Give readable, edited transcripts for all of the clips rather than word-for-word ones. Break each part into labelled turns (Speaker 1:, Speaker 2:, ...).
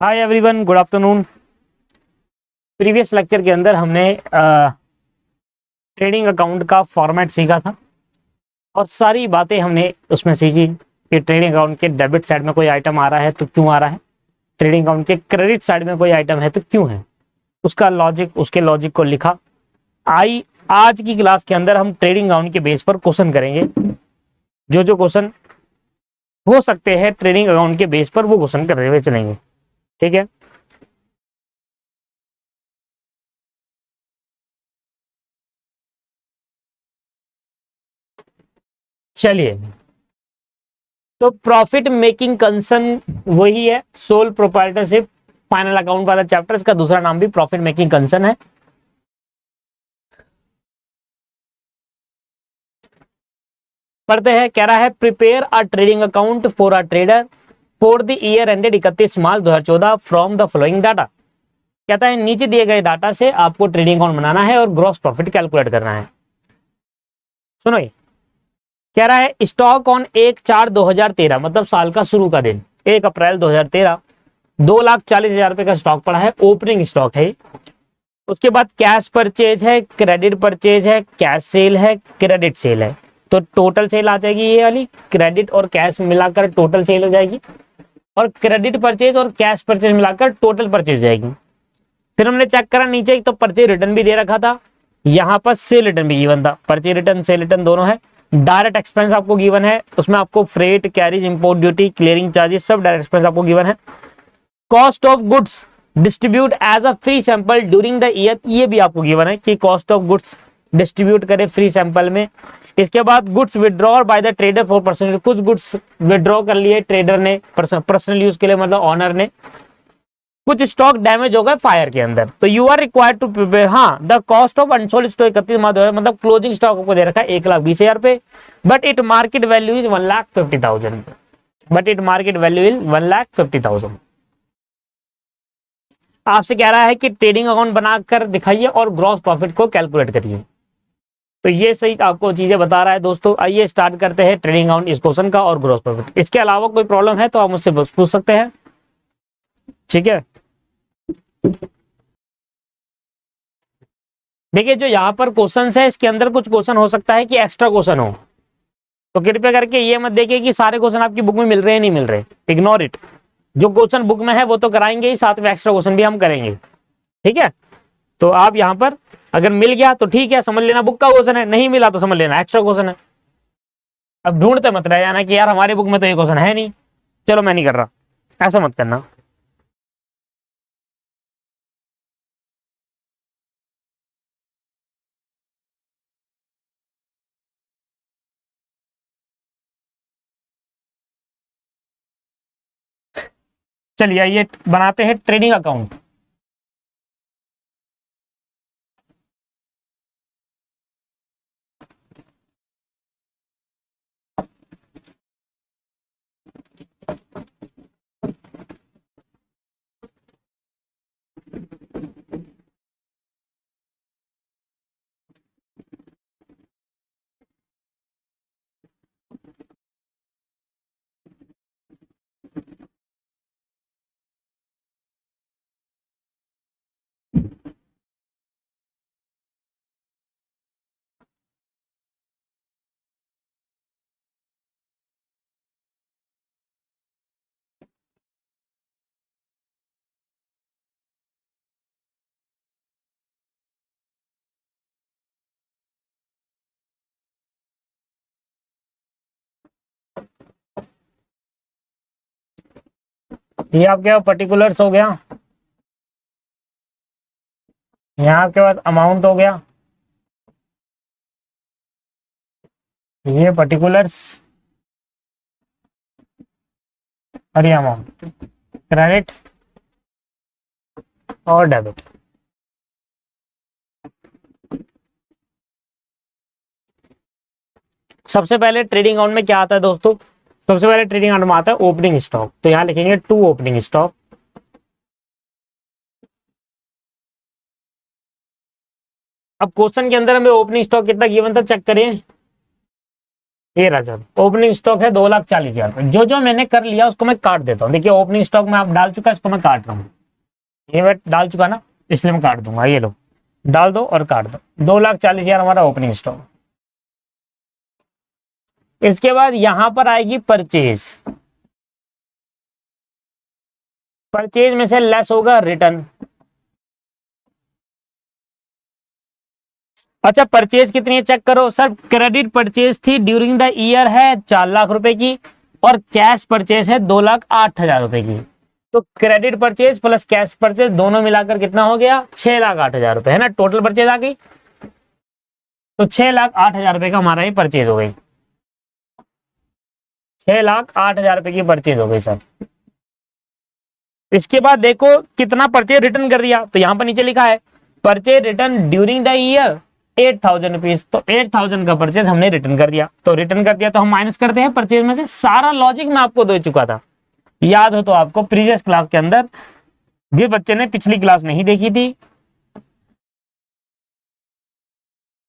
Speaker 1: Hi everyone, good afternoon. Previous lecture के अंदर हमने ट्रेडिंग अकाउंट का फॉर्मेट सीखा था और सारी बातें हमने उसमें सीखी कि ट्रेडिंग अकाउंट के डेबिट साइड में कोई आइटम आ रहा है तो क्यों आ रहा है, ट्रेडिंग अकाउंट के क्रेडिट साइड में कोई आइटम है तो क्यों है, उसका लॉजिक, उसके लॉजिक को लिखा। आज की क्लास के अंदर हम ट्रेडिंग अकाउंट के बेस पर क्वेश्चन करेंगे। जो जो क्वेश्चन हो सकते हैं ट्रेडिंग अकाउंट के बेस पर, वो क्वेश्चन करते हुए चलेंगे। ठीक है, चलिए। तो प्रॉफिट मेकिंग कंसर्न वही है, सोल प्रोप्राइटरशिप फाइनल अकाउंट वाला चैप्टर, इसका दूसरा नाम भी प्रॉफिट मेकिंग कंसर्न है। पढ़ते हैं। कह रहा है prepare a trading account for a trader for the year ended 31 March 2014 from the following data. कहता है नीचे दिए गए डाटा से आपको ट्रेडिंग अकाउंट बनाना है और ग्रॉस प्रॉफिट कैलकुलेट करना है। सुनो, ये कह रहा है स्टॉक ऑन 1/4/2013, मतलब साल का शुरू का दिन 1 अप्रैल 2013, 2,40,000 रुपए का स्टॉक पड़ा है, ओपनिंग स्टॉक है। उसके बाद कैश परचेज है, क्रेडिट परचेज है, कैश सेल है, क्रेडिट सेल है। तो टोटल सेल आ जाएगी ये वाली, क्रेडिट और कैश मिलाकर टोटल सेल हो जाएगी, और क्रेडिट परचेज और कैश परचेज मिलाकर टोटल परचेज हो जाएगी। फिर हमने चेक करा नीचे, एक तो परचेज रिटर्न भी दे रखा था, यहाँ पर सेल रिटर्न भी गिवन था, परचेज रिटर्न सेल रिटर्न दोनों है। डायरेक्ट एक्सपेंस आपको गिवन है, उसमें आपको freight, carriage, import duty, clearing charges, सब डायरेक्ट एक्सपेंस आपको गिवन है। Cost of goods distribute as a free sample during the year, ये भी आपको गिवन है कि कॉस्ट ऑफ गुड्स डिस्ट्रीब्यूट करे फ्री सैंपल में। इसके बाद goods withdraw by the trader for personal, कुछ गुड्स विड्रॉ कर लिए ट्रेडर ने पर्सनल यूज के लिए, मतलब ऑनर ने। कुछ स्टॉक डैमेज हो गए फायर के अंदर, तो you are required to prepare. हाँ, the cost of unsold stock 31 March, मतलब क्लोजिंग स्टॉक आपको दे रखा है 1,20,000 रुपए, but it market value is 1,50,000, but it market value is 1,50,000। आपसे कह रहा है कि ट्रेडिंग अकाउंट बनाकर दिखाइए और ग्रॉस प्रॉफिट को कैलकुलेट करिए। तो ये सही आपको चीजें बता रहा है दोस्तों। आइए स्टार्ट करते हैं ट्रेडिंग अकाउंट इस क्वेश्चन का और ग्रॉस प्रॉफिट। इसके अलावा कोई प्रॉब्लम है तो आप मुझसे पूछ सकते हैं। ठीक है, देखिए जो यहाँ पर क्वेश्चन है, इसके अंदर कुछ क्वेश्चन हो सकता है कि एक्स्ट्रा क्वेश्चन हो, तो कृपया करके ये मत देखिए कि सारे क्वेश्चन आपकी बुक में मिल रहे हैं, नहीं मिल रहे, इग्नोर इट। जो क्वेश्चन बुक में है वो तो कराएंगे ही, साथ में एक्स्ट्रा क्वेश्चन भी हम करेंगे। ठीक है, तो आप यहाँ पर अगर मिल गया तो ठीक है, समझ लेना बुक का क्वेश्चन है, नहीं मिला तो समझ लेना एक्स्ट्रा क्वेश्चन है। अब ढूंढते मत रह जाना कि यार हमारे बुक में तो ये क्वेश्चन है नहीं, चलो मैं नहीं कर रहा, ऐसा मत करना। चलिए आइए बनाते हैं ट्रेडिंग अकाउंट। ये आपके पास पर्टिकुलर्स हो गया, यहाँ आपके पास अमाउंट हो गया, ये पर्टिकुलर्स और ये अमाउंट, क्रेडिट और डेबिट। सबसे पहले ट्रेडिंग अकाउंट में क्या आता है दोस्तों? सबसे पहले ट्रेडिंग अकाउंट में आता है ओपनिंग स्टॉक, तो यहाँ लिखेंगे टू ओपनिंग स्टॉक। अब क्वेश्चन के अंदर हमें ओपनिंग स्टॉक कितना गिवन था चेक करें। ये रहा सर, ओपनिंग स्टॉक है 2,40,000। जो जो मैंने कर लिया उसको मैं काट देता हूँ। देखिए ओपनिंग स्टॉक में आप डाल चुका है, इसको मैं काट रहा हूँ। ये मैं डाल चुका ना, इसलिए मैं काट दूंगा। ये लो, डाल दो और काट दो। 2,40,000 हमारा ओपनिंग स्टॉक। इसके बाद यहां पर आएगी परचेज। परचेज में से लेस होगा रिटर्न। अच्छा, परचेज कितनी है चेक करो सर। क्रेडिट परचेज थी ड्यूरिंग द ईयर है 4,00,000 रुपए की, और कैश परचेज है 2,08,000 रुपए की। तो credit purchase plus cash purchase दोनों मिलाकर कितना हो गया? 6,08,000 रुपए, है ना। टोटल परचेज आ गई। तो 6,08,000 रुपए का हमारा ये परचेज हो गई। 6,08,000 रुपए की परचेज हो गई सर। इसके बाद देखो कितना परचेज रिटर्न कर दिया। तो यहां पर नीचे लिखा है purchase return during the year 8,000 rupees. तो 8,000 का परचेज हमने रिटर्न कर दिया। तो रिटर्न कर दिया तो हम माइनस करते हैं परचेज में से। सारा लॉजिक मैं आपको दे चुका था, याद हो तो आपको प्रीवियस क्लास के अंदर। जिस बच्चे ने पिछली क्लास नहीं देखी थी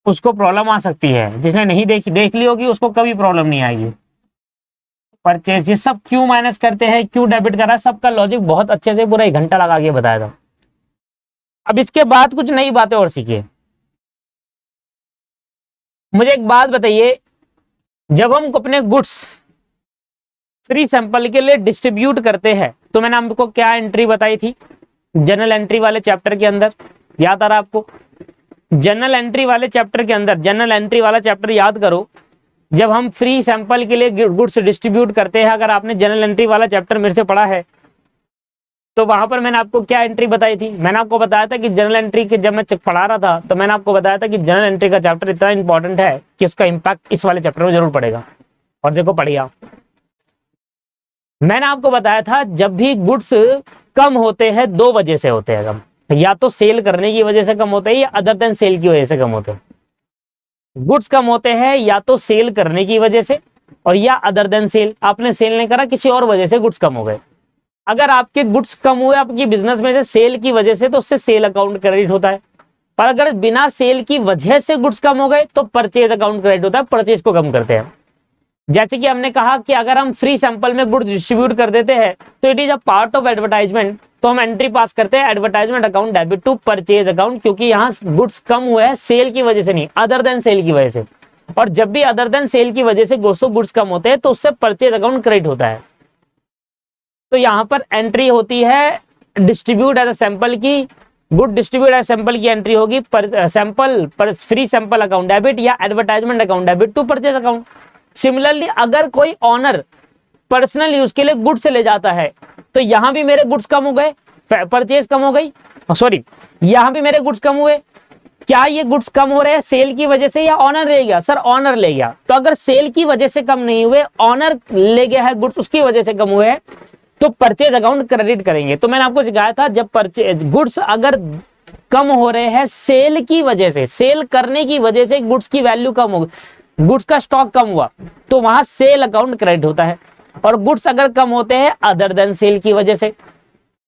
Speaker 1: उसको प्रॉब्लम आ सकती है, जिसने नहीं देखी देख ली होगी उसको कभी प्रॉब्लम नहीं आएगी। परचेज ये सब क्यों माइनस करते हैं, क्यों डेबिट करा, सबका लॉजिक बहुत अच्छे से पूरा 1 घंटा लगा के बताया था। अब इसके बाद कुछ नई बातें और सीखिए। मुझे एक बात बताइए, जब हम अपने गुड्स फ्री सैंपल के लिए डिस्ट्रीब्यूट करते हैं तो मैंने आपको क्या एंट्री बताई थी जनरल एंट्री वाले चैप्टर के अंदर? याद आ रहा आपको? जनरल एंट्री वाले चैप्टर के अंदर, जनरल एंट्री वाला चैप्टर याद करो। जब हम फ्री सैंपल के लिए गुड्स डिस्ट्रीब्यूट करते हैं, अगर आपने जनरल एंट्री वाला चैप्टर मेरे से पढ़ा है तो वहां पर मैंने आपको क्या एंट्री बताई थी? मैंने आपको बताया था कि जनरल एंट्री के जब मैं पढ़ा रहा था तो मैंने आपको बताया था कि जनरल एंट्री का चैप्टर इतना इंपॉर्टेंट है कि उसका इंपैक्ट इस वाले चैप्टर में जरूर पड़ेगा। और देखो पढ़िया, मैंने आपको बताया था जब भी गुड्स कम होते हैं 2 वजह से होते हैं कम, या तो सेल करने की वजह से कम होते हैं या अदर देन सेल की वजह से कम होते हैं। गुड्स कम होते हैं या तो सेल करने की वजह से और या अदर देन सेल। आपने सेल नहीं करा, किसी और वजह से गुड्स कम हो गए। अगर आपके गुड्स कम हुए आपकी बिजनेस में से सेल की वजह से तो उससे सेल अकाउंट क्रेडिट होता है। पर अगर बिना सेल की वजह से गुड्स कम हो गए तो परचेज अकाउंट क्रेडिट होता है, परचेज को कम करते हैं। जैसे कि हमने कहा कि अगर हम फ्री सैंपल में गुड्स डिस्ट्रीब्यूट कर देते हैं तो it is a part of advertisement, तो हम एंट्री पास करते हैं advertisement account debit to purchase account, क्योंकि यहाँ गुड्स कम हुए हैं सेल की वजह से नहीं, अदर देन सेल की वजह से। और जब भी अदर देन सेल की वजह से गुड्स कम होते हैं तो उससे परचेज अकाउंट क्रेडिट होता है। तो यहाँ पर एंट्री होती है डिस्ट्रीब्यूट एज अ सैंपल की, गुड डिस्ट्रीब्यूट एज सैंपल की एंट्री होगी पर सैंपल पर फ्री सैंपल अकाउंट डेबिट या advertisement account debit to purchase account. Similarly अगर कोई ऑनर पर्सनल यूज के लिए गुड्स ले जाता है तो यहां भी मेरे गुड्स कम हो गए, परचेज कम हो गई, सॉरी यहां भी मेरे गुड्स कम हुए। क्या ये गुड्स कम हो रहे हैं सेल की वजह से या ऑनर ले गया? सर ऑनर ले गया। तो अगर सेल की वजह से कम नहीं हुए, ऑनर ले गया है गुड्स उसकी वजह से कम हुए हैं, तो परचेज अकाउंट क्रेडिट करेंगे। तो मैंने आपको सिखाया था जब परचेज गुड्स अगर कम हो रहे हैं सेल की वजह से, सेल करने की वजह से गुड्स की वैल्यू कम हो, गुड्स का स्टॉक कम हुआ तो वहां सेल अकाउंट क्रेडिट होता है। और गुड्स अगर कम होते हैं अदर देन सेल की वजह से,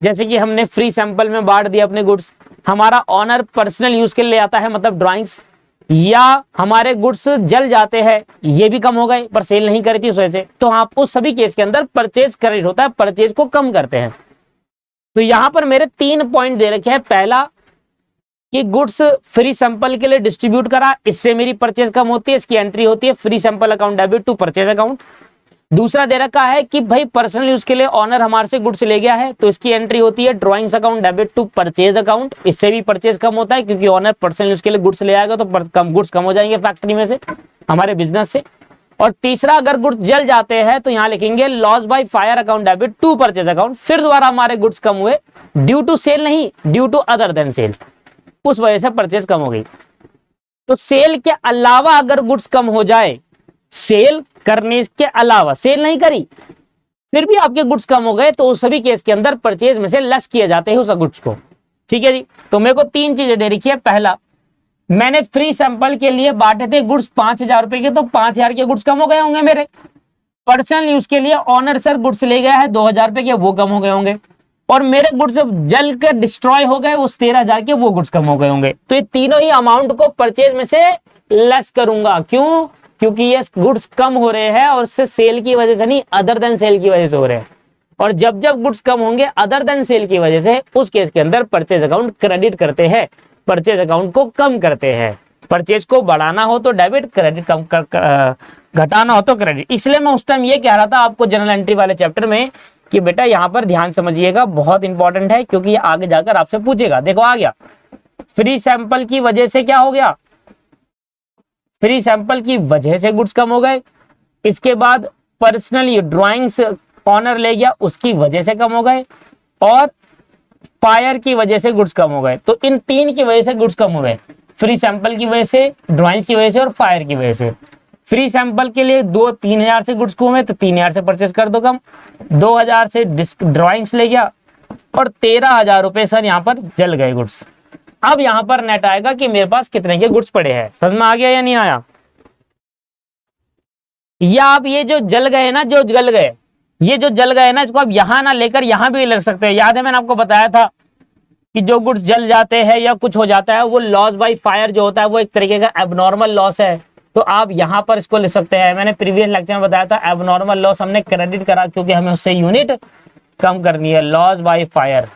Speaker 1: जैसे कि हमने फ्री सैंपल में बांट दिया अपने गुड्स, हमारा ऑनर पर्सनल यूज के लिए आता है मतलब ड्राइंग्स, या हमारे गुड्स जल जाते हैं, ये भी कम हो गए पर सेल नहीं करी थी उस वजह से, तो आपको सभी केस के अंदर परचेज क्रेडिट होता है, परचेज को कम करते हैं। तो यहां पर मेरे 3 पॉइंट दे रखे हैं। पहला कि गुड्स फ्री सैंपल के लिए डिस्ट्रीब्यूट करा, इससे मेरी परचेज कम होती है, इसकी एंट्री होती है free sample account debit to purchase account. दूसरा दे रखा है कि भाई पर्सनल यूज के लिए ऑनर हमारे से गुड्स ले गया है तो इसकी एंट्री होती है drawings account debit to purchase account, इससे भी परचेज कम होता है क्योंकि ऑनर पर्सनल यूज के लिए गुड्स ले आएगा तो गुड्स कम हो जाएंगे फैक्ट्री में से, हमारे बिजनेस से। और तीसरा, अगर गुड्स जल जाते हैं तो यहां लिखेंगे loss by fire account debit to purchase account, फिर दोबारा हमारे गुड्स कम हुए ड्यू टू सेल नहीं, due to other than sale, उस वजह से परचेज कम हो गई। तो सेल के अलावा अगर गुड्स कम हो जाए, सेल करने के अलावा, सेल नहीं करी फिर भी आपके गुड्स कम हो गए तो उस सभी केस के अंदर परचेज में से लेस किए जाते हैं उस गुड्स को। ठीक है जी। तो मेरे को 3 चीजें दे रखी है। पहला, मैंने फ्री सैंपल के लिए बांटे थे गुड्स 5,000 रुपए के, तो 5,000 के गुड्स कम हो गए होंगे मेरे। पर्सनल यूज के लिए ऑनर सर गुड्स ले गया है 2,000 रुपए के, वो कम हो गए होंगे। और मेरे गुड्स जल कर डिस्ट्रॉय हो गए उस 13,000 के, वो गुड्स कम हो गए होंगे। तो ये तीनों ही अमाउंट को परचेज में से लेस करूंगा। क्यों? क्योंकि ये गुड्स कम हो रहे हैं और उससे सेल की वजह से नहीं, अदर देन सेल की वजह से हो रहे हैं। और जब जब गुड्स कम होंगे अदर देन सेल की वजह से, उस केस के अंदर परचेज अकाउंट क्रेडिट करते हैं, परचेज अकाउंट को कम करते हैं। परचेज को बढ़ाना हो तो डेबिट, क्रेडिट कम घटाना हो तो क्रेडिट। इसलिए मैं उस टाइम ये कह रहा था आपको जनरल एंट्री वाले चैप्टर में कि बेटा यहां पर ध्यान समझिएगा, बहुत इंपॉर्टेंट है, क्योंकि ये आगे जाकर आपसे पूछेगा। देखो आ गया, फ्री सैंपल की वजह से क्या हो गया, फ्री सैंपल की वजह से गुड्स कम हो गए। इसके बाद पर्सनली ड्राइंग्स ऑनर ले गया, उसकी वजह से कम हो गए। और फायर की वजह से गुड्स कम हो गए। तो इन तीन की वजह से गुड्स कम हो गए, फ्री सैंपल की वजह से, ड्राइंग्स की वजह से और फायर की वजह से। फ्री सैंपल के लिए 2-3 हजार से गुड्स कम हुए तो 3,000 से परचेज कर दो कम, 2,000 से ड्राइंग्स ले गया और 13,000 रुपए सर यहाँ पर जल गए गुड्स। अब यहाँ पर नेट आएगा कि मेरे पास कितने के गुड्स पड़े हैं। समझ में आ गया या नहीं आया? या आप ये जो जल गए ना, जो जल गए, ये जो जल गए ना, इसको आप यहां ना लेकर यहां भी लग सकते हो। याद है मैंने आपको बताया था कि जो गुड्स जल जाते हैं या कुछ हो जाता है वो लॉस बाय फायर जो होता है वो एक तरीके का एबनॉर्मल लॉस है। तो आप यहां पर इसको ले सकते हैं। मैंने प्रीवियस लेक्चर में बताया था एबनॉर्मल लॉस हमने क्रेडिट करा क्योंकि हमें उससे यूनिट कम करनी है, लॉस बाय फायर।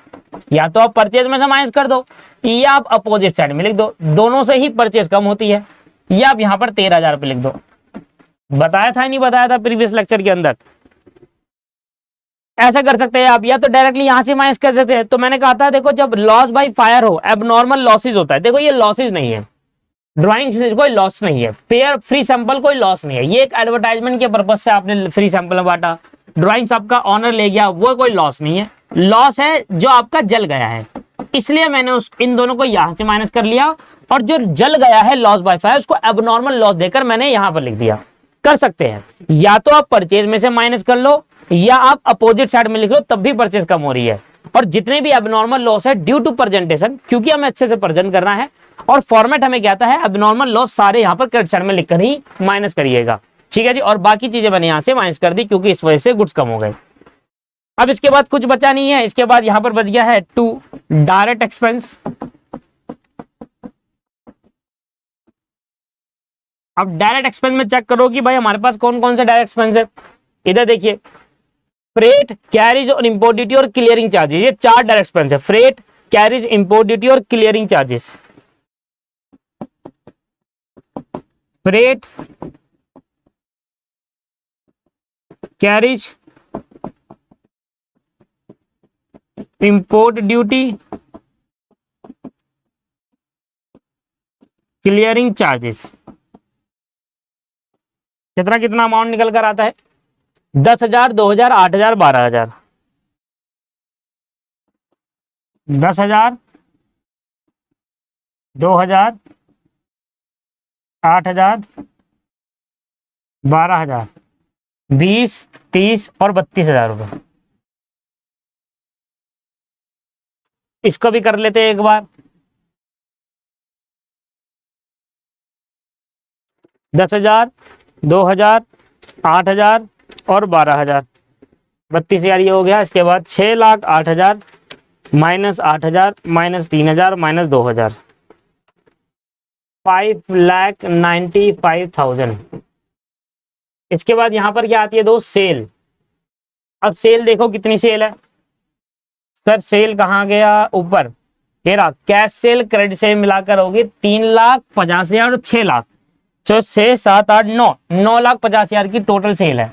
Speaker 1: या तो आप परचेज में से माइनस कर दो या आप अपोजिट साइड में लिख दो, दोनों से ही परचेज कम होती है। या आप यहां पर 13,000 रुपए लिख दो। बताया था नहीं बताया था प्रीवियस लेक्चर के अंदर? ऐसा कर सकते हैं आप, या तो डायरेक्टली यहां से माइनस कर देते हैं। तो मैंने कहा था देखो जब लॉस बाय फायर हो, एबनॉर्मल लॉसेज होता है। देखो ये लॉसेज नहीं है, ड्राइंग से कोई लॉस नहीं है, फेयर फ्री सैंपल कोई लॉस नहीं है। ये एक एडवर्टाइजमेंट के पर्पज से आपने फ्री सैंपल में बांटा, ड्राइंग्स आपका ऑनर ले गया, वो कोई लॉस नहीं है। लॉस है जो आपका जल गया है, इसलिए मैंने इन दोनों को यहां से माइनस कर लिया और जो जल गया है लॉस बाय फायर उसको एबनॉर्मल लॉस देकर मैंने यहां पर लिख दिया। कर सकते हैं, या तो आप परचेज में से माइनस कर लो या आप अपोजिट साइड में लिख लो, तब भी परचेज कम हो रही है। और जितने भी एबनॉर्मल लॉस है ड्यू टू प्रेजेंटेशन, क्योंकि हमें अच्छे से प्रेजेंट करना है और फॉर्मेट हमें क्या आता है, एबनॉर्मल लॉस सारे यहाँ पर क्रेडिट साइड में लिखकर ही माइनस करिएगा। ठीक है जी। और बाकी चीजें मैंने यहां से माइनस कर दी क्योंकि इस वजह से गुड्स कम हो गए। अब इसके बाद कुछ बचा नहीं है, इसके बाद यहां पर बच गया है 2 डायरेक्ट एक्सपेंस। अब डायरेक्ट एक्सपेंस में चेक करो कि भाई हमारे पास कौन कौन से डायरेक्ट एक्सपेंस है। इधर देखिए, फ्रेट, कैरिज और इंपोर्ट ड्यूटी और क्लियरिंग चार्जेस, ये 4 डायरेक्ट एक्सपेंस है। फ्रेट, कैरिज, इंपोर्ट ड्यूटी और clearing charges. Freight, carriage, import duty, clearing charges. कितना कितना अमाउंट निकल कर आता है? 10,000, 2,000, 8,000, 12,000। 10,000, 2,000, 8,000, 12,000, 20, 30 और 32,000 रुपए। इसको भी कर लेते हैं एक बार। 10,000, 2,000, 8,000 और 12,000, 32,000 ये हो गया। इसके बाद 6,08,000 माइनस 8,000 माइनस 3,000 माइनस 2,000, 5,95,000। इसके बाद यहां पर क्या आती है दोस्त, सेल। अब सेल देखो कितनी सेल है सर, सेल कहाँ गया, ऊपर ये रहा। कैश सेल क्रेडिट सेल मिलाकर होगी 3,50,000 और 6 लाख, तो 6, 7, 8, 9,50,000 की टोटल सेल है।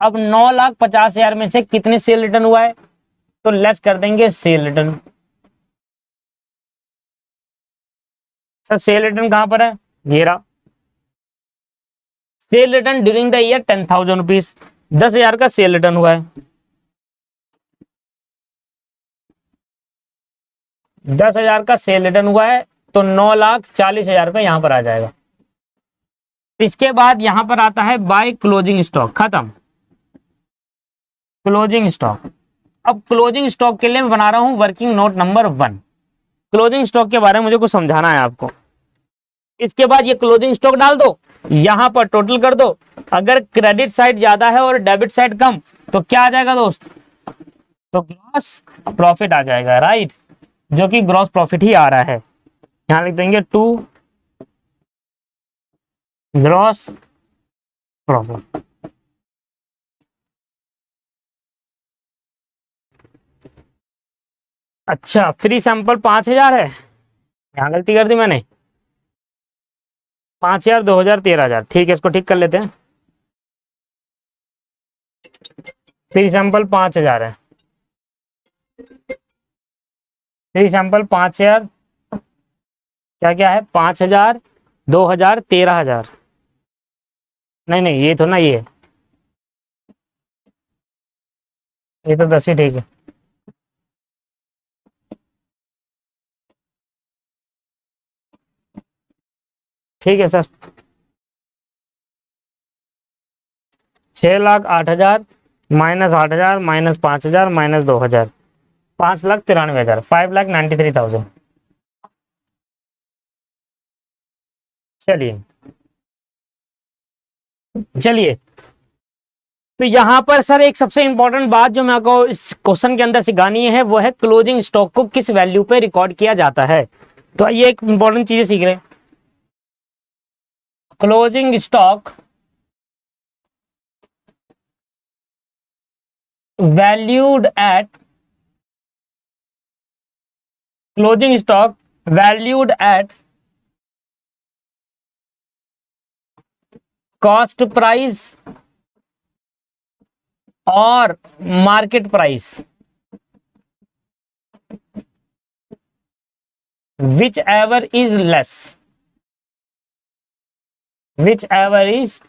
Speaker 1: अब 9,50,000 में से कितने सेल रिटर्न हुआ है, तो लेस कर देंगे cell return. Sir cell return कहां पर है, ये रहा। Cell return during the year 10,000 rupees, 10,000 का सेल रिटर्न हुआ है। 10,000 का सेल रिटर्न हुआ है तो 9,40,000 रुपए यहां पर आ जाएगा। इसके बाद यहां पर आता है बाय क्लोजिंग स्टॉक, खत्म। क्लोजिंग स्टॉक, अब क्लोजिंग स्टॉक के लिए मैं बना रहा हूं working note number 1। Closing stock के बारे में मुझे कुछ समझाना है आपको। इसके बाद ये क्लोजिंग स्टॉक डाल दो, यहां पर टोटल कर दो। अगर क्रेडिट साइड ज्यादा है और डेबिट साइड कम तो क्या आ जाएगा दोस्त, तो ग्रॉस प्रॉफिट आ जाएगा, राइट, जो कि ग्रॉस प्रॉफिट ही आ रहा है। यहां लिख देंगे 2 ग्रॉस प्रॉब्लम। अच्छा, फ्री सैंपल 5,000 है, यहाँ गलती कर दी मैंने, 5,000, 2,000, 13,000, ठीक है, इसको ठीक कर लेते हैं। फ्री सैंपल 5,000 है, फ्री सैंपल 5,000, क्या क्या है, 5,000, 2,000, 13,000, नहीं नहीं ये तो ना, ये तो 10 ही ठीक है। ठीक है सर, 6,08,000 माइनस 8,000 माइनस 5,000 माइनस 2,000, 5,93,000, 5,93,000। चलिए चलिए, तो यहाँ पर सर एक सबसे इंपॉर्टेंट बात जो मैं आपको इस क्वेश्चन के अंदर सिखानी है वो है क्लोजिंग स्टॉक को किस वैल्यू पे रिकॉर्ड किया जाता है। तो ये एक इंपॉर्टेंट चीजें सीख रहे हैं। Closing stock valued at, closing stock valued at cost price और market price, whichever is less, whichever is,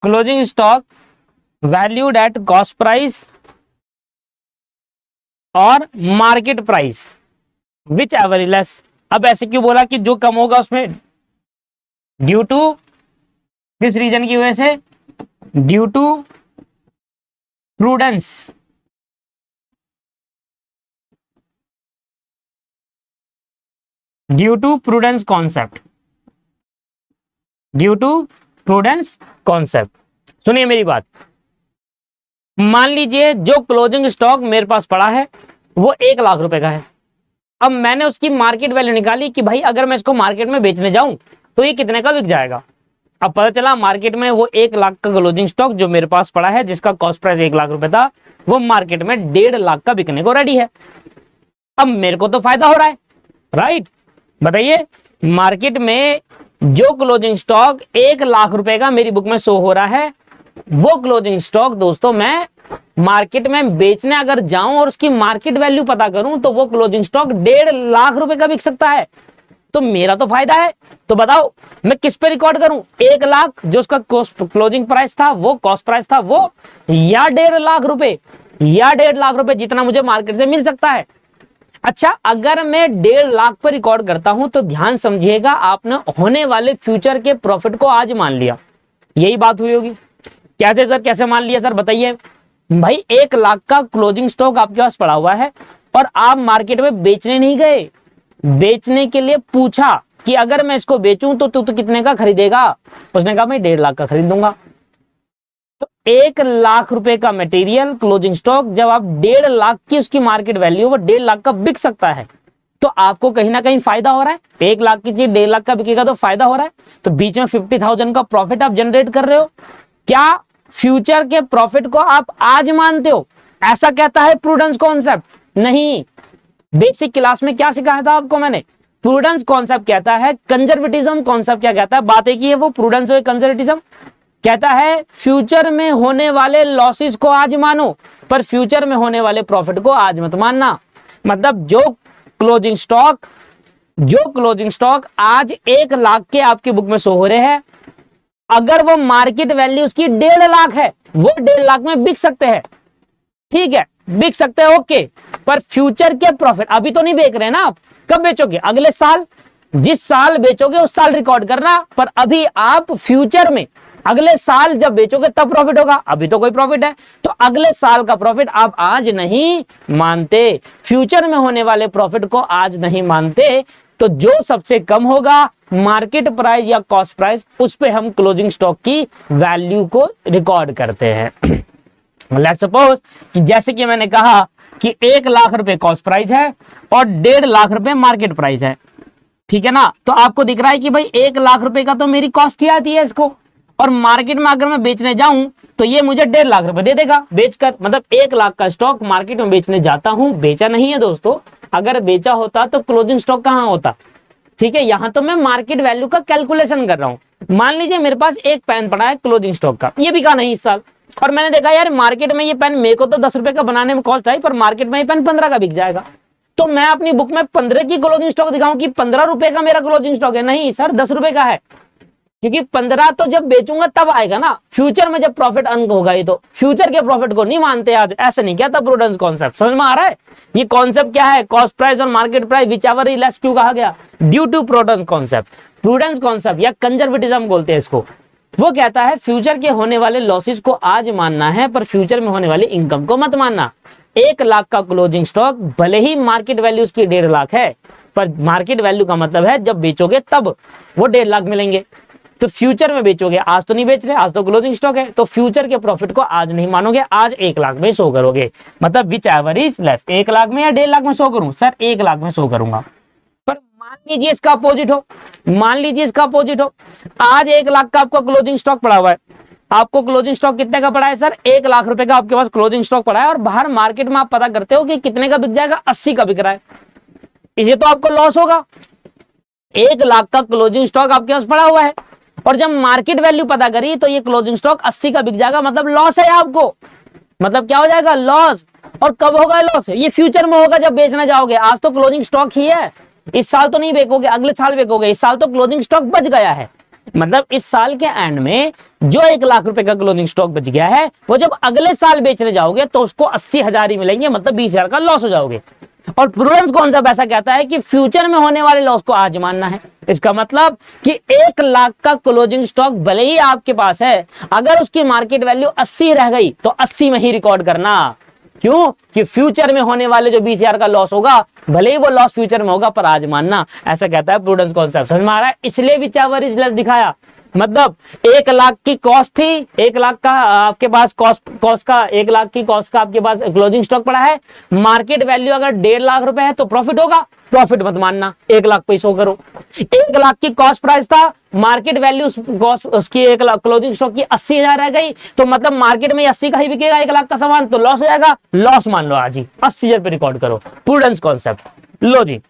Speaker 1: closing stock valued at cost price और market price, whichever is less. अब ऐसे क्यों बोला कि जो कम होगा उसमें, ड्यू टू, किस रीजन की वजह से, due to prudence, due to prudence concept, due to prudence concept. सुनिए मेरी बात, मान लीजिए जो क्लोजिंग स्टॉक मेरे पास पड़ा है वो 1,00,000 रुपए का है। अब मैंने उसकी मार्केट वैल्यू निकाली कि भाई अगर मैं इसको मार्केट में बेचने जाऊं तो ये कितने का बिक जाएगा। अब पता चला मार्केट में वो 1,00,000 का क्लोजिंग स्टॉक जो मेरे पास पड़ा है जिसका कॉस्ट प्राइस 1,00,000 रुपए था, वो मार्केट में 1,50,000 का बिकने को रेडी है। अब मेरे को तो फायदा हो रहा है, राइट। बताइए, मार्केट में जो क्लोजिंग स्टॉक 1,00,000 रुपए का मेरी बुक में शो हो रहा है, वो क्लोजिंग स्टॉक दोस्तों मैं मार्केट में बेचने अगर जाऊं और उसकी मार्केट वैल्यू पता करूं तो वो क्लोजिंग स्टॉक 1,50,000 रुपए का बिक सकता है। तो मेरा तो फायदा है। तो बताओ मैं किस पे रिकॉर्ड करूं, 1,00,000 जो उसका क्लोजिंग प्राइस था, वो कॉस्ट प्राइस था वो, या 1,50,000 रुपए, या 1,50,000 रुपए जितना मुझे मार्केट से मिल सकता है। अच्छा, अगर मैं 1,50,000 पर रिकॉर्ड करता हूं तो ध्यान समझिएगा, आपने होने वाले फ्यूचर के प्रॉफिट को आज मान लिया, यही बात हुई होगी। कैसे सर, कैसे मान लिया सर बताइए। भाई 1,00,000 का क्लोजिंग स्टॉक आपके पास पड़ा हुआ है और आप मार्केट में बेचने नहीं गए, बेचने के लिए पूछा कि अगर मैं इसको बेचूं तो तू तो कितने का खरीदेगा, उसने कहा मैं 1,50,000 का खरीदूंगा। तो 1,00,000 रुपए का मटेरियल क्लोजिंग स्टॉक जब आप 1,50,000 की उसकी मार्केट वैल्यू, वो 1,50,000 का बिक सकता है, तो आपको कहीं ना कहीं फायदा हो रहा है। 1,00,000 की चीज 1,50,000 का बिकेगा तो फायदा हो रहा है, तो बीच में 50,000 का प्रॉफिट आप जनरेट कर रहे हो। क्या फ्यूचर के प्रॉफिट को आप आज मानते हो, ऐसा कहता है प्रूडेंस कॉन्सेप्ट? नहीं। बेसिक क्लास में क्या सिखाया था आपको मैंने, प्रूडेंस कॉन्सेप्ट कहता है कंजर्वेटिज्म कॉन्सेप्ट क्या कहता है, बात एक ही है, वो प्रूडेंस और कंजर्वेटिज्म कहता है फ्यूचर में होने वाले लॉसेस को आज मानो पर फ्यूचर में होने वाले प्रॉफिट को आज मत मानना। मतलब जो क्लोजिंग स्टॉक आज 1,00,000 के आपकी बुक में शो हो रहे हैं, अगर वो मार्केट वैल्यू उसकी 1,50,000 है, वो 1,50,000 में बिक सकते हैं, ठीक है, बिक सकते हैं, ओके। पर फ्यूचर के प्रॉफिट अभी तो नहीं बेच रहे ना आप, कब बेचोगे, अगले साल, जिस साल बेचोगे उस साल रिकॉर्ड करना, पर अभी आप फ्यूचर में अगले साल जब बेचोगे तब प्रॉफिट होगा, अभी तो कोई प्रॉफिट है, तो अगले साल का प्रॉफिट आप आज नहीं मानते, फ्यूचर में होने वाले प्रॉफिट को आज नहीं मानते। तो जो सबसे कम होगा मार्केट प्राइस या कॉस्ट प्राइस, उस पे हम क्लोजिंग स्टॉक की वैल्यू को रिकॉर्ड करते हैं। लेट्स सपोज कि जैसे कि मैंने कहा कि 1,00,000 रुपए कॉस्ट प्राइस है और 1,50,000 रुपए मार्केट प्राइस है, ठीक है ना। तो आपको दिख रहा है कि भाई 1 लाख रुपए का तो मेरी कॉस्ट ही आती है इसको, और मार्केट में अगर मैं बेचने जाऊं तो ये मुझे 1.5 लाख रुपए दे देगा बेचकर। मतलब 1 लाख का स्टॉक मार्केट में बेचने जाता हूं, बेचा नहीं है दोस्तों, अगर बेचा होता तो क्लोजिंग स्टॉक कहां होता। ठीक है, यहां तो मैं मार्केट वैल्यू का कैलकुलेशन कर रहा हूं। मान लीजिए मेरे पास एक पेन पड़ा है क्लोजिंग स्टॉक का, ये बिका नहीं इस साल, और मैंने देखा यार मार्केट में ये पेन मेरे को तो 10 रुपए का बनाने में कॉस्ट आई, पर मार्केट में ये पेन 15 का बिक जाएगा, तो मैं अपनी बुक में 15 की क्लोजिंग स्टॉक दिखाऊं कि 15 रुपए का मेरा क्लोजिंग स्टॉक है? नहीं सर, 10 रुपए का है, क्योंकि 15 तो जब बेचूंगा तब आएगा ना, फ्यूचर में जब प्रॉफिट अर्न होगा। ये तो फ्यूचर के प्रॉफिट को नहीं मानते आज, ऐसे नहीं कहता प्रूडेंस कॉन्सेप्ट। समझ में आ रहा है? ये कॉन्सेप्ट क्या है? कॉस्ट प्राइस और market price whichever is less, क्यों कहा गया? Due to prudence concept. Prudence concept या कंजर्वेटिज्म बोलते हैं इसको। वो कहता है फ्यूचर के होने वाले लॉसेस को आज मानना है, पर फ्यूचर में होने वाली इनकम को मत मानना। 1 लाख का क्लोजिंग स्टॉक भले ही मार्केट वैल्यू उसकी 1.5 लाख है, पर मार्केट वैल्यू का मतलब है जब बेचोगे तब वो 1.5 लाख मिलेंगे। तो फ्यूचर में बेचोगे, आज तो नहीं बेच रहे, आज तो क्लोजिंग स्टॉक है, तो फ्यूचर के प्रॉफिट को आज नहीं मानोगे, आज 1 लाख में शो करोगे। मतलब which ever is less, 1 lakh में या 1.5 लाख में शो करूं? सर 1 लाख में शो करूंगा। पर मान लीजिए इसका अपोजिट हो, मान लीजिए इसका अपोजिट हो, आज 1 लाख का आपका क्लोजिंग स्टॉक पड़ा हुआ है। आपको क्लोजिंग स्टॉक कितने का पड़ा है सर? 1 लाख रुपए का आपके पास क्लोजिंग स्टॉक पड़ा है, और बाहर मार्केट में आप पता करते हो कि कितने का बिक जाएगा? 80 का बिक रहा है, ये तो आपको लॉस होगा। 1 लाख का क्लोजिंग स्टॉक आपके पास पड़ा हुआ है, और जब मार्केट वैल्यू पता करी तो ये क्लोजिंग स्टॉक 80 का बिक जाएगा, मतलब लॉस है आपको। मतलब क्या हो जाएगा? लॉस। और कब होगा लॉस? ये फ्यूचर में होगा जब बेचने जाओगे। आज तो क्लोजिंग स्टॉक ही है, इस साल तो नहीं बेचोगे, अगले साल बेचोगे, इस साल तो क्लोजिंग स्टॉक बच गया है। मतलब इस साल के एंड में जो 1 लाख रुपए का क्लोजिंग स्टॉक बच गया है, वो जब अगले साल बेचने जाओगे तो उसको 80,000 ही मिलेंगे, मतलब 20,000 का लॉस हो जाओगे। और प्रूडेंस कॉन्सेप्ट ऐसा कहता है कि फ्यूचर में होने वाले लॉस को आज मानना है। इसका मतलब कि 1 लाख का क्लोजिंग स्टॉक भले ही आपके पास है, अगर उसकी मार्केट वैल्यू 80 रह गई तो 80 में ही रिकॉर्ड करना। क्यों? कि फ्यूचर में होने वाले जो 20,000 का लॉस होगा, भले ही वो लॉस फ्यूचर में होगा, पर आज मानना। ऐसा कहता है प्रूडेंस कॉन्सेप्ट। समझ में आ रहा है? इसलिए विच एवर इज लेस दिखाया। मतलब 1 लाख की कॉस्ट थी, 1 लाख का आपके पास कॉस्ट का 1 लाख की कॉस्ट का आपके पास क्लोजिंग स्टॉक पड़ा है, मार्केट वैल्यू अगर 1.5 लाख रुपए है तो प्रॉफिट होगा, प्रॉफिट मत मानना, 1 लाख पे शो करो। 1 लाख की कॉस्ट प्राइस था, मार्केट वैल्यू कॉस्ट उसकी 1 लाख क्लोजिंग स्टॉक की 80,000 रह गई, तो मतलब मार्केट में 80 का ही बिकेगा 1 लाख का सामान, तो लॉस हो जाएगा, लॉस मान लो आज ही, 80,000 पे रिकॉर्ड करो। Prudence concept. लो जी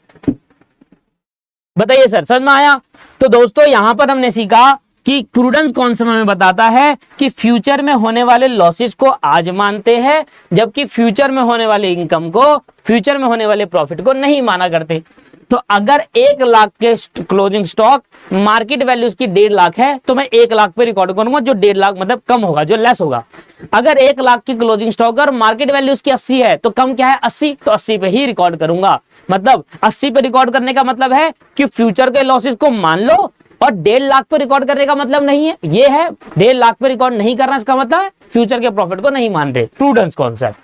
Speaker 1: बताइए सर, समझ में आया? तो दोस्तों यहां पर हमने सीखा कि प्रूडेंस कॉन्सेप्ट हमें बताता है कि फ्यूचर में होने वाले लॉसेस को आज मानते हैं, जबकि फ्यूचर में होने वाले इनकम को, फ्यूचर में होने वाले प्रॉफिट को नहीं माना करते। तो अगर 1 लाख के क्लोजिंग स्टॉक मार्केट वैल्यू की 1.5 लाख है, तो मैं 1 लाख पे रिकॉर्ड करूंगा, जो 1.5 लाख मतलब कम होगा, जो लेस होगा। अगर 1 लाख की क्लोजिंग स्टॉक और मार्केट वैल्यू उसकी 80 है, तो कम क्या है? 80, तो 80 पे ही रिकॉर्ड करूंगा। मतलब 80 पे रिकॉर्ड करने का मतलब है कि फ्यूचर के लॉसेस को मान लो, और 1.5 लाख पे रिकॉर्ड करने का मतलब नहीं है, ये है 1.5 लाख पे रिकॉर्ड नहीं करना, इसका मतलब है फ्यूचर के प्रॉफिट को नहीं मान रहे। Prudence concept.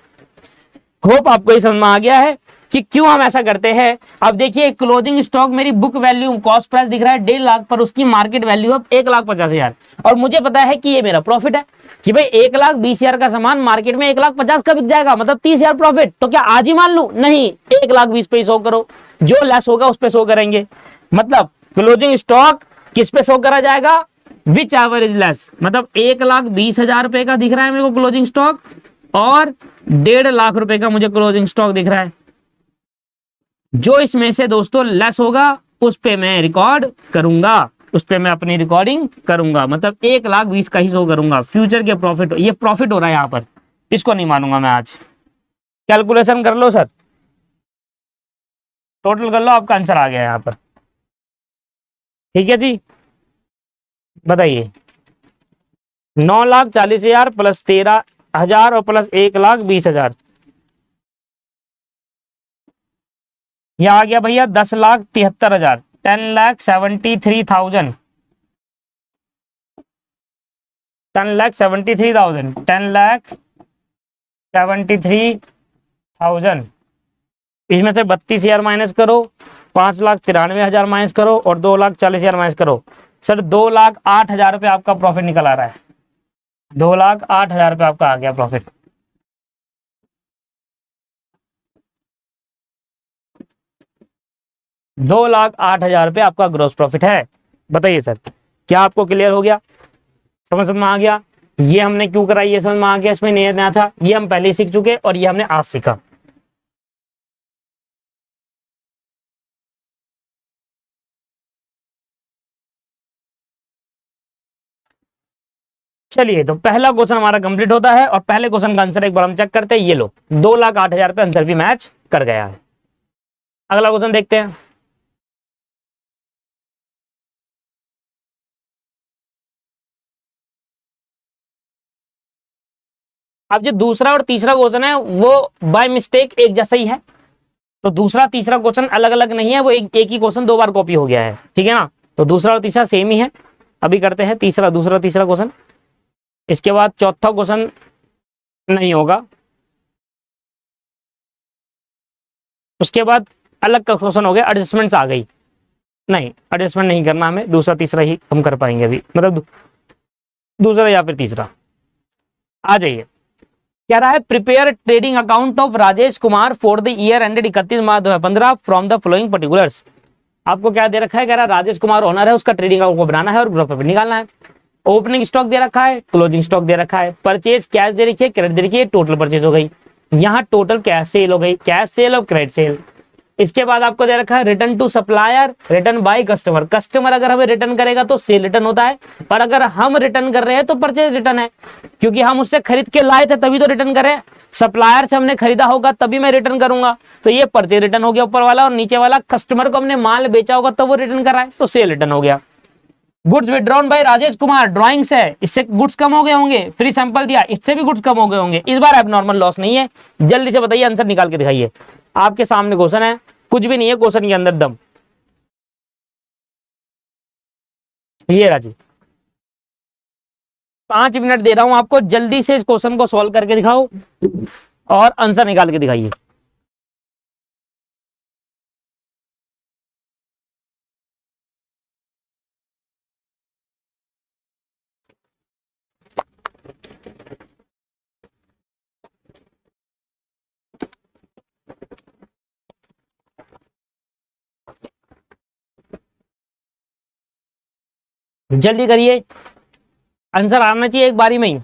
Speaker 1: होप आपको ये समझ में आ गया है कि क्यों हम ऐसा करते हैं। अब देखिए क्लोजिंग स्टॉक मेरी बुक वैल्यू कॉस्ट प्राइस दिख रहा है 1.5 लाख, पर उसकी मार्केट वैल्यू अब 1,50,000, और मुझे पता है कि ये मेरा प्रॉफिट है कि भाई 1,20,000 का सामान मार्केट में 1,50,000 का बिक जाएगा, मतलब 30,000 प्रॉफिट। तो क्या आज ही मान लू? नहीं, 1,20,000 पे शो करो, जो लेस होगा उस पे शो करेंगे। मतलब क्लोजिंग स्टॉक किस पे शो करा जाएगा? Which ever is less. मतलब 1,20,000 रुपए का दिख रहा है मेरे को क्लोजिंग स्टॉक, और 1.5 लाख रुपए का मुझे क्लोजिंग स्टॉक दिख रहा है, जो इसमें से दोस्तों लेस होगा उस पे मैं रिकॉर्ड करूंगा, उस पे मैं अपनी रिकॉर्डिंग करूंगा। मतलब 1,20,000 का ही शो करूंगा। फ्यूचर के प्रॉफिट, ये प्रॉफिट हो रहा है यहाँ पर, इसको नहीं मानूंगा मैं आज। कैलकुलेशन कर लो सर, टोटल कर लो, आपका आंसर आ गया यहाँ पर। ठीक है जी, बताइए। 9,40,000 प्लस 13,000 और प्लस 1,20,000, यह आ गया भैया 10,73,000, 10,73,000, 10,73,000, 10,73,000। इसमें से 32,000 माइनस करो, 5,93,000 माइनस करो, और 2,40,000 माइनस करो। सर 2,08,000 रुपये आपका प्रॉफिट निकल आ रहा है, 2,08,000 रुपये आपका आ गया प्रॉफिट। 2,08,000 रुपये आपका ग्रॉस प्रॉफिट है। बताइए सर, क्या आपको क्लियर हो गया? समझ में आ गया? ये हमने क्यों करा, ये समझ में आ गया? इसमें नया था, ये हम पहले सीख चुके और ये हमने आज सीखा। चलिए, तो पहला क्वेश्चन हमारा कंप्लीट होता है और पहले क्वेश्चन का आंसर एक बार हम चेक करते हैं। ये लो, 2,08,000 पे आंसर भी मैच कर गया है। अगला क्वेश्चन देखते हैं। अब जो दूसरा और तीसरा क्वेश्चन है वो बाय मिस्टेक एक जैसा ही है, तो दूसरा तीसरा क्वेश्चन अलग अलग नहीं है, वो एक ही क्वेश्चन दो बार कॉपी हो गया है, ठीक है ना। तो दूसरा और तीसरा सेम ही है। अभी करते हैं तीसरा, दूसरा तीसरा क्वेश्चन, इसके बाद चौथा क्वेश्चन नहीं होगा, उसके बाद अलग का क्वेश्चन हो गया, एडजस्टमेंट्स आ गई। नहीं, एडजस्टमेंट नहीं करना हमें, दूसरा तीसरा ही हम कर पाएंगे अभी, मतलब दूसरा या फिर तीसरा। आ जाइए, कह रहा है prepare trading account of Rajesh Kumar for the year ended 31 March 2015 from the following particulars. आपको क्या दे रखा है? कह रहा है राजेश कुमार ओनर है, उसका ट्रेडिंग अकाउंट को बनाना है और ग्रुप प्रॉफिट निकालना है। ओपनिंग स्टॉक दे रखा है, क्लोजिंग स्टॉक दे रखा है, परचेज कैश दे रखी है, क्रेडिट दे रखी है, टोटल परचेज हो गई। यहाँ टोटल कैश सेल हो गई, कैश सेल और क्रेडिट सेल। इसके बाद आपको दे रखा है return to supplier, return by customer. Customer अगर हमें रिटर्न करेगा तो सेल रिटर्न होता है, पर अगर हम रिटर्न कर रहे हैं तो परचेज रिटर्न है, क्योंकि हम उससे खरीद के लाए थे तभी तो रिटर्न करें। सप्लायर से हमने खरीदा होगा तभी मैं रिटर्न करूंगा, तो ये परचेज रिटर्न हो गया ऊपर वाला, और नीचे वाला कस्टमर को हमने माल बेचा होगा तब वो रिटर्न कर रहा है, तो सेल रिटर्न हो गया। Goods withdrawn bye Rajesh Kumar, drawings है, इससे गुड्स कम हो गए होंगे, फ्री सैंपल दिया, इससे भी गुड्स कम हो गए होंगे। इस बार एबनॉर्मल लॉस नहीं है। जल्दी से बताइए, आंसर निकाल के दिखाइए। आपके सामने क्वेश्चन है, कुछ भी नहीं है क्वेश्चन के अंदर दम। ये राजी, 5 मिनट दे रहा हूं आपको, जल्दी से इस क्वेश्चन को सॉल्व करके दिखाओ और आंसर निकाल के दिखाइए। जल्दी करिए, आंसर आना चाहिए एक बारी में ही।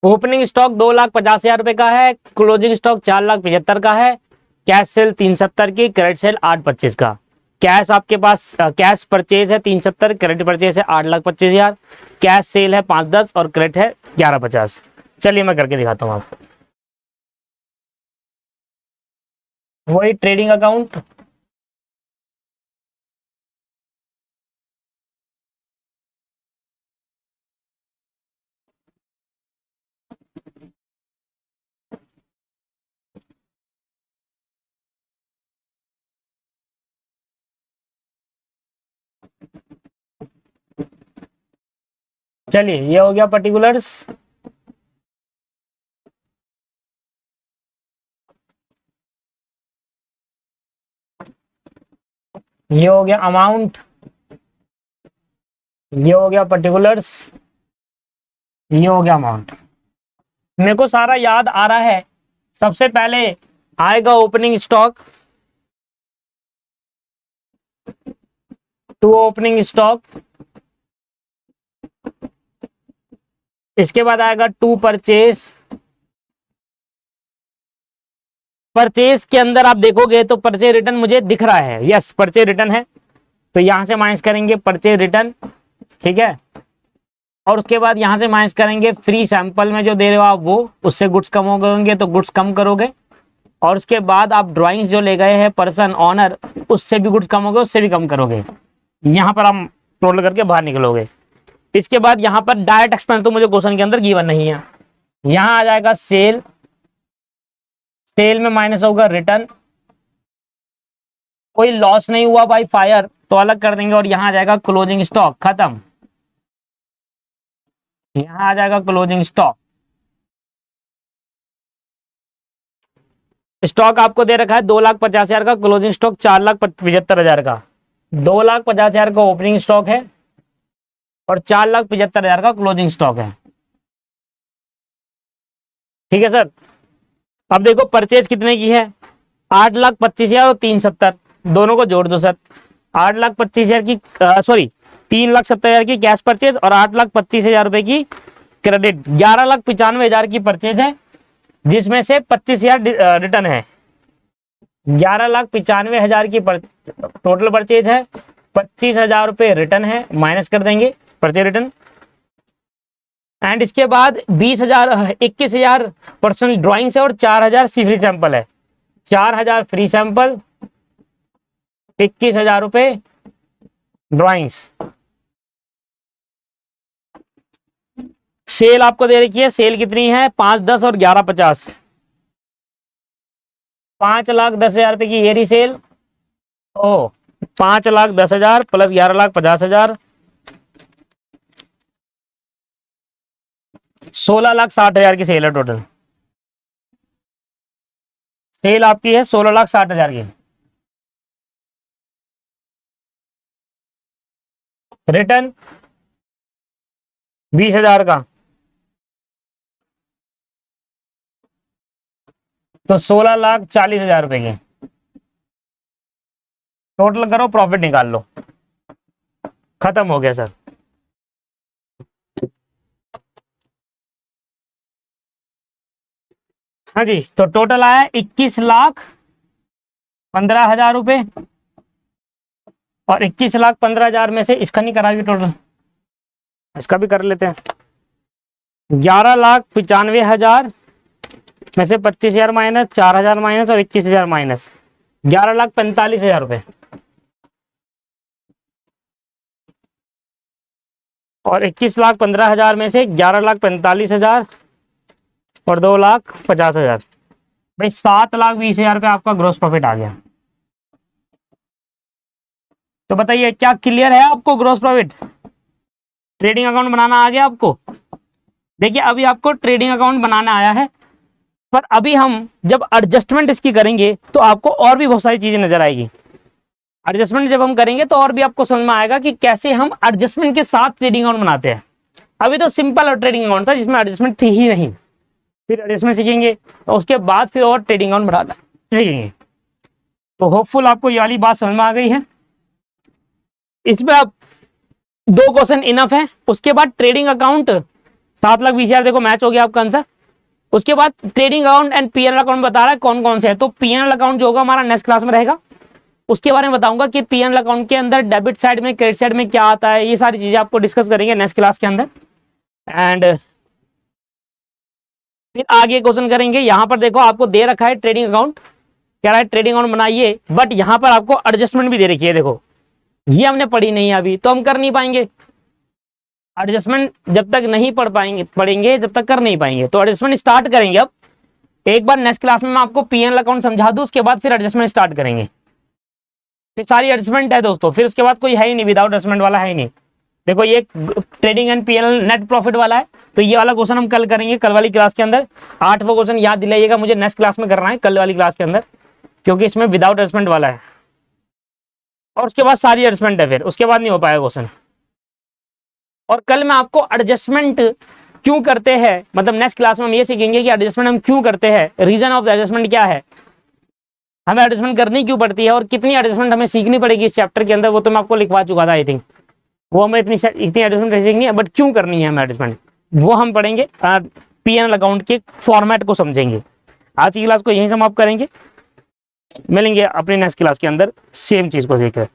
Speaker 1: ओपनिंग स्टॉक 2,50,000 रुपए का है, क्लोजिंग स्टॉक 4,75,000 का है, कैश सेल 370 की, क्रेडिट सेल 825 का। कैश आपके पास कैश परचेज है 370, क्रेडिट परचेज है 8,25,000, कैश सेल है 510 और क्रेडिट है 1150। चलिए मैं करके दिखाता हूँ आपको। वही ट्रेडिंग अकाउंट, चलिए ये हो गया पर्टिकुलर्स। ये हो गया अमाउंट, ये हो गया पर्टिकुलर्स, ये हो गया अमाउंट। मेरे को सारा याद आ रहा है। सबसे पहले आएगा opening stock, to opening stock, इसके बाद आएगा टू परचेज। परचेज के अंदर आप देखोगे तो परचेज रिटर्न मुझे दिख रहा है, यस परचेज रिटर्न है, तो यहाँ से माइनस करेंगे परचेज रिटर्न, ठीक है, और उसके बाद यहाँ से माइनस करेंगे फ्री सैंपल में जो दे रहे हो आप वो, उससे गुड्स कम हो गए तो गुड्स कम करोगे, और उसके बाद आप ड्राइंग्स जो ले गए हैं पर्सन ऑनर, उससे भी गुड्स कम हो गए, उससे भी कम करोगे, यहाँ पर हम टोटल करके बाहर निकलोगे। इसके बाद यहाँ पर डायरेक्ट एक्सपेंस तो मुझे क्वेश्चन के अंदर गिवन नहीं है, यहाँ आ जाएगा सेल, सेल में माइनस होगा रिटर्न, कोई लॉस नहीं हुआ बाय फायर तो अलग कर देंगे, और यहाँ आ जाएगा क्लोजिंग स्टॉक, खत्म, यहाँ आ जाएगा क्लोजिंग स्टॉक। स्टॉक आपको दे रखा है 2,50,000 का, क्लोजिंग स्टॉक 4,75,000 का, 2,50,000 का ओपनिंग स्टॉक है और 4,75,000 का क्लोजिंग स्टॉक है, ठीक है सर। अब देखो परचेज कितने की है, 8,25,000 और 370, दोनों को जोड़ दो सर, 8,25,000 की सॉरी 3,70,000 की कैश परचेज और 8,25,000 रुपए की क्रेडिट, 11,95,000 की परचेज है, जिसमें से 25,000 रिटर्न है, 11,95,000 की टोटल परचेज है, 25,000 रुपए रिटर्न है, माइनस कर देंगे परचेज रिटर्न, एंड इसके बाद 21,000 पर्सनल ड्राइंग्स है और 4,000 फ्री सैंपल है, 4,000 फ्री सैंपल, 21,000 रुपए ड्राइंग्स। सेल आपको दे रखी है, सेल कितनी है 5, 10 और 11, 50, 5,10,000 रुपए की ये रही सेल, ओ 5,10,000 प्लस 11,50,000, 16,60,000 की सेल है टोटल, सेल आपकी है 16,60,000 की। रिटर्न 20,000 का, तो 16,40,000 रुपए की, टोटल करो प्रॉफिट निकाल लो, खत्म हो गया सर। हाँ जी, तो टोटल आया 21,15,000 रुपए, और 21,15,000 में से इसका नहीं करा भी टोटल, इसका भी कर लेते हैं, 11,95,000 में से 25,000 माइनस, 4,000 माइनस और 21,000 माइनस, 11,45,000 रुपए, और 21,15,000 में से 11,45,000 और 2,50,000, भाई 7,20,000 रुपये आपका ग्रोस प्रॉफिट आ गया। तो बताइए क्या क्लियर है आपको ग्रोस प्रॉफिट, ट्रेडिंग अकाउंट बनाना आ गया आपको। देखिए अभी आपको ट्रेडिंग अकाउंट बनाना आया है, पर अभी हम जब एडजस्टमेंट इसकी करेंगे तो आपको और भी बहुत सारी चीजें नजर आएगी। एडजस्टमेंट जब हम करेंगे तो और भी आपको समझ में आएगा कि कैसे हम एडजस्टमेंट के साथ ट्रेडिंग अकाउंट बनाते हैं। अभी तो सिंपल और ट्रेडिंग अकाउंट था जिसमें एडजस्टमेंट थी ही नहीं, फिर एडजस्टमेंट सीखेंगे तो उसके बाद फिर और ट्रेडिंग अकाउंट बनाना सीखेंगे। तो होपफुल आपको ये वाली बात समझ में आ गई है। इसमें अब 2 क्वेश्चन इनफ है, उसके बाद ट्रेडिंग अकाउंट 7,20,000 देखो मैच हो गया आपका आंसर। उसके बाद trading account and PNL account बता रहा है कौन कौन से है, तो पीएनएल अकाउंट जो होगा हमारा नेक्स्ट क्लास में रहेगा, उसके बारे में बताऊंगा कि पीएनएल अकाउंट के अंदर डेबिट साइड में क्रेडिट साइड में क्या आता है, ये सारी चीजें आपको डिस्कस करेंगे नेक्स्ट क्लास के अंदर। एंड फिर आगे क्वेश्चन करेंगे। यहां पर देखो आपको दे रखा है ट्रेडिंग अकाउंट, कह रहा है ट्रेडिंग अकाउंट बनाइए, बट यहां पर आपको एडजस्टमेंट भी दे रखी है। देखो ये हमने पढ़ी नहीं है अभी, तो हम कर नहीं पाएंगे एडजस्टमेंट, जब तक नहीं पढ़ेंगे जब तक कर नहीं पाएंगे। तो एडजस्टमेंट स्टार्ट करेंगे अब, एक बार नेक्स्ट क्लास में मैं आपको पीएनएल अकाउंट समझा दूं, उसके बाद फिर एडजस्टमेंट स्टार्ट करेंगे। फिर सारी एडजस्टमेंट है दोस्तों, फिर उसके बाद कोई है ही नहीं, विदाउट एडजस्टमेंट वाला है ही नहीं। देखो ये trading and PNL net profit वाला है, तो ये वाला क्वेश्चन हम कल करेंगे, कल वाली क्लास के अंदर। 8वां क्वेश्चन याद दिलाइएगा, मुझे नेक्स्ट क्लास में करना है कल वाली क्लास के अंदर, क्योंकि इसमें विदाउट एडजस्टमेंट वाला है, और उसके बाद सारी एडजस्टमेंट है, फिर उसके बाद नहीं हो पाएगा क्वेश्चन। और कल मैं आपको एडजस्टमेंट क्यों करते हैं, मतलब नेक्स्ट क्लास में हम ये सीखेंगे कि एडजस्टमेंट हम क्यों करते हैं, रीजन ऑफ द एडजस्टमेंट क्या है, हमें एडजस्टमेंट करनी क्यों पड़ती है, और कितनी एडजस्टमेंट हमें सीखनी पड़ेगी इस चैप्टर के अंदर, वो तो मैं आपको लिखवा चुका था आई थिंक। वो हमें इतनी एडजस्टमेंट सीखनी है, बट क्यों करनी है हमें एडजस्टमेंट, वो हम पढ़ेंगे, पीएनएल अकाउंट के फॉर्मेट को समझेंगे। आज की क्लास को यहीं समाप्त करेंगे, मिलेंगे अपनी नेक्स्ट क्लास के अंदर सेम चीज को सीखकर।